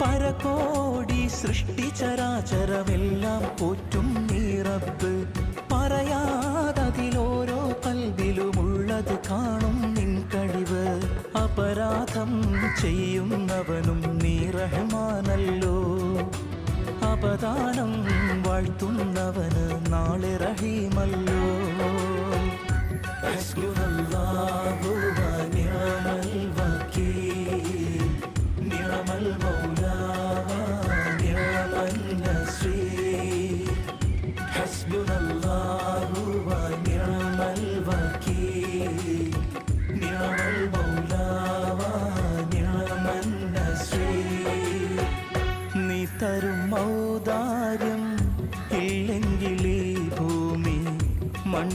പരകോടി സൃഷ്ടി ചരാചരമെല്ലാം പോറ്റും നീ റബ്ബ്. പറയാതതിലോരോ കൽബിലുമുള്ളത് കാണും നിൻ കഴിവ്. അപരാധം ചെയ്യുന്നവനും നീ റഹ്മാനല്ലോ. അപദാനം വാഴ്ത്തുന്നവന് നാളെ റഹീമല്ലോ. ഹസ്ബുനല്ലാഹു വ നിഅമൽ വകീൽ, നിഅമൽ മൗലാ വ നിഅമൻ നസീർ. ഹസ്ബുനല്ലാഹു വ നിഅമൽ വകീൽ, നിഅമൽ മൗലാ വ നിഅമൻ നസീർ. നീ തരും ഔദാര്യം ഇല്ലെങ്കിൽ ഈ ഭൂമി മൺ